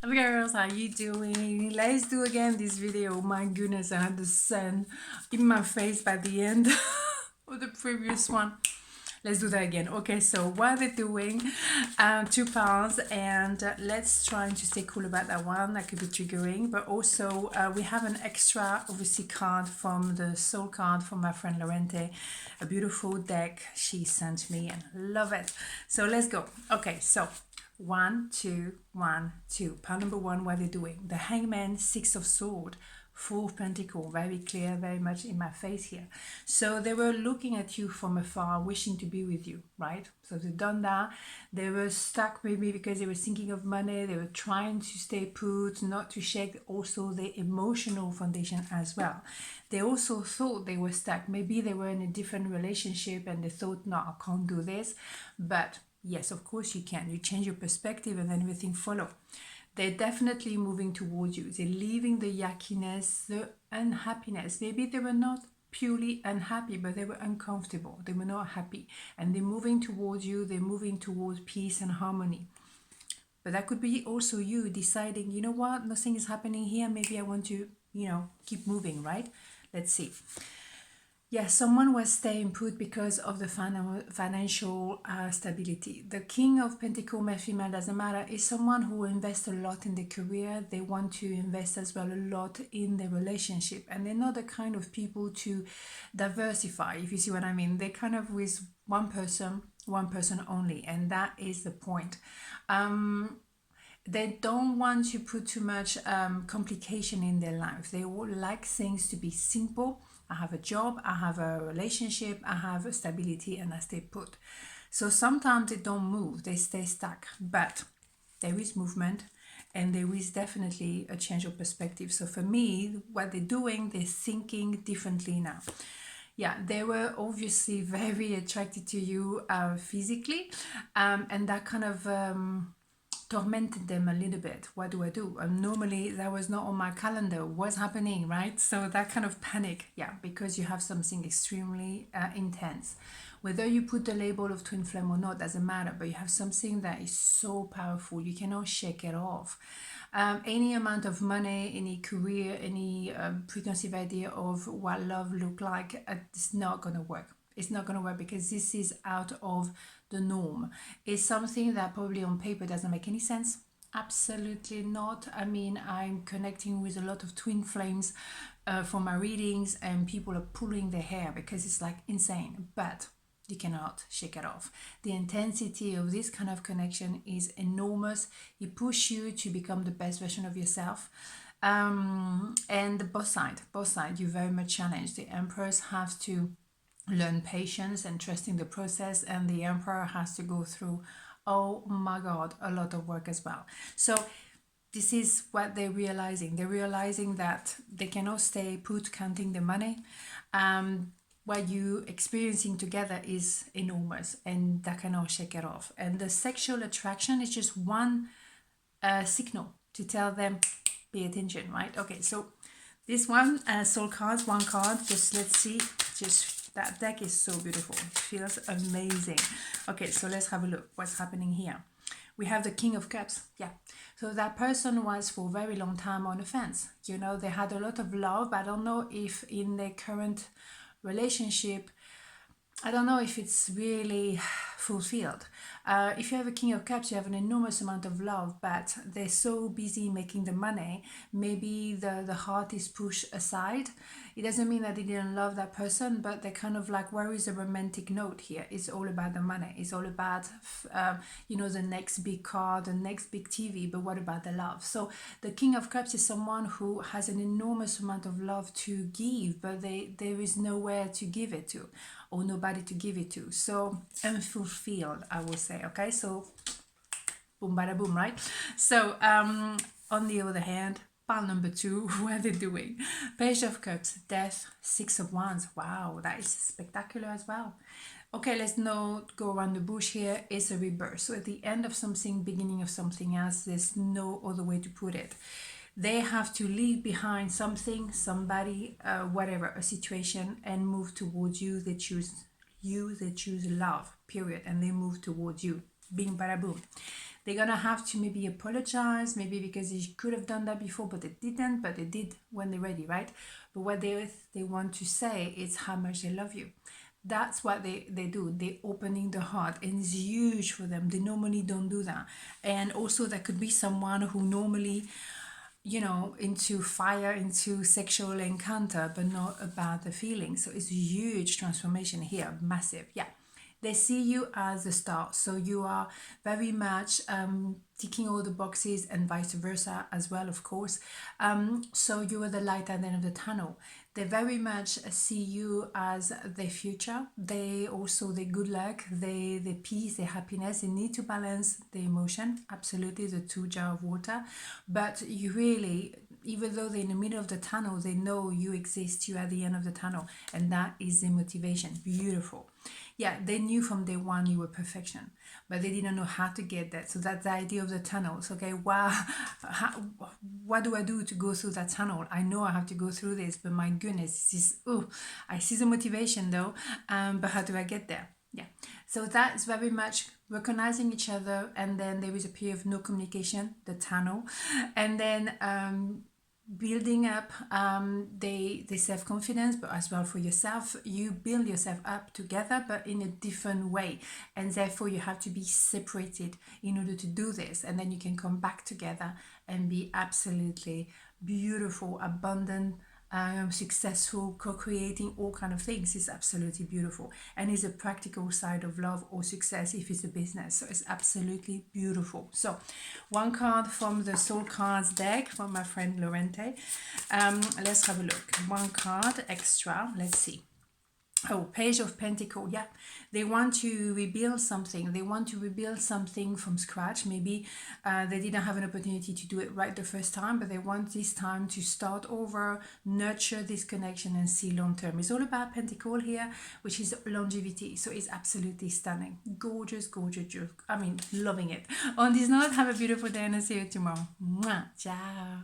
Girls, how you doing? Let's do again this video. My goodness, I had the sun in my face by the end of the previous one. Let's do that again. Okay, so what they're doing, 2 pounds, and let's try to stay cool about that one. That could be triggering, but also we have an extra, obviously, card from the soul card from my friend Lorente, a beautiful deck she sent me, and love it. So let's go. Okay, so 1, 2, 1, 2. Pound number one, what they're doing. The Hangman, Six of Sword, Four of Pentacle, very clear, very much in my face here. So they were looking at you from afar, wishing to be with you, right? So they've done that. They were stuck maybe because they were thinking of money. They were trying to stay put, not to shake also the emotional foundation as well. They also thought they were stuck. Maybe they were in a different relationship and they thought, no, I can't do this. But yes, of course you can. You change your perspective and then everything follow. They're definitely moving towards you. They're leaving the yuckiness, the unhappiness. Maybe they were not purely unhappy, but they were uncomfortable. They were not happy. And they're moving towards you. They're moving towards peace and harmony. But that could be also you deciding, you know what, nothing is happening here. Maybe I want to, keep moving, right? Let's see. Yeah, someone was staying put because of the financial stability. The King of Pentacles, male, female, doesn't matter, is someone who invests a lot in their career. They want to invest as well a lot in their relationship. And they're not the kind of people to diversify, if you see what I mean. They're kind of with one person only. And that is the point. They don't want to put too much complication in their life. They all like things to be simple. I have a job, I have a relationship, I have a stability, and I stay put. So sometimes they don't move, they stay stuck, but there is movement and there is definitely a change of perspective. So for me, what they're doing, they're thinking differently now. Yeah, they were obviously very attracted to you physically, and that kind of tormented them a little bit. What do I do? Normally that was not on my calendar. What's happening, right? So that kind of panic, yeah, because you have something extremely intense. Whether you put the label of twin flame or not doesn't matter, but you have something that is so powerful, you cannot shake it off. Any amount of money, any career, any preconceived idea of what love look like, it's not gonna work. It's not going to work because this is out of the norm. It's something that probably on paper doesn't make any sense. Absolutely not. I mean, I'm connecting with a lot of twin flames for my readings, and people are pulling their hair because it's like insane, but you cannot shake it off. The intensity of this kind of connection is enormous. It pushes you to become the best version of yourself. And both sides, you very much challenged. The emperors have to learn patience and trusting the process, and the emperor has to go through, oh my god, a lot of work as well. So this is what they're realizing that they cannot stay put counting the money. What you experiencing together is enormous, and that cannot shake it off. And the sexual attraction is just one signal to tell them, pay attention, right? Okay, so this one, soul cards, one card, just let's see, just that deck is so beautiful. It feels amazing. Okay, so let's have a look. What's happening here? We have the King of Cups. Yeah. So that person was for a very long time on the fence. You know, they had a lot of love, but I don't know if in their current relationship, I don't know if it's really fulfilled. If you have a King of Cups, you have an enormous amount of love, but they're so busy making the money, maybe the heart is pushed aside. It doesn't mean that they didn't love that person, but they're kind of like, where is the romantic note here? It's all about the money. It's all about, the next big car, the next big TV, but what about the love? So the King of Cups is someone who has an enormous amount of love to give, but there is nowhere to give it to, or nobody to give it to. So unfulfilled, I would say. Okay, so boom, bada boom, right? So on the other hand, pile number two, what are they doing? Page of Cups, Death, Six of Wands. Wow, that is spectacular as well. Okay, let's not go around the bush here. It's a rebirth. So at the end of something, beginning of something else, there's no other way to put it. They have to leave behind something, somebody, whatever, a situation, and move towards you. They choose love, period, and they move towards you. Bing, bada, boom. They're gonna have to maybe apologize, maybe because they could have done that before, but they didn't, but they did when they're ready, right? But what they want to say is how much they love you. That's what they do. They're opening the heart, and it's huge for them. They normally don't do that. And also, there could be someone who normally, into fire, into sexual encounter, but not about the feelings. So it's a huge transformation here, massive. Yeah. They see you as a star, so you are very much ticking all the boxes, and vice versa as well, of course. So you are the light at the end of the tunnel. They very much see you as their future. They also the good luck, the peace, the happiness. They need to balance the emotion, absolutely, the 2 jar of water. But you really, even though they're in the middle of the tunnel, they know you exist, you are at the end of the tunnel, and that is the motivation. Beautiful. Yeah, they knew from day one you were perfection, but they didn't know how to get that. So that's the idea of the tunnels. Okay, wow, what do I do to go through that tunnel? I know I have to go through this, but my goodness, this is, I see the motivation though, but how do I get there? Yeah, so that's very much recognizing each other, and then there is a period of no communication, the tunnel, and then building up the self-confidence, but as well for yourself. You build yourself up together, but in a different way, and therefore you have to be separated in order to do this, and then you can come back together and be absolutely beautiful, abundant, successful, co-creating all kind of things. Is absolutely beautiful, and is a practical side of love or success if it's a business. So it's absolutely beautiful. So one card from the soul cards deck from my friend Lorente. Let's have a look. One card extra. Let's see. Oh, Page of Pentacles. Yeah, they want to rebuild something. They want to rebuild something from scratch. Maybe they didn't have an opportunity to do it right the first time, but they want this time to start over, nurture this connection, and see long term. It's all about Pentacle here, which is longevity. So it's absolutely stunning. Gorgeous, gorgeous. I mean, loving it. On this note, have a beautiful day, and I'll see you tomorrow. Mwah. Ciao.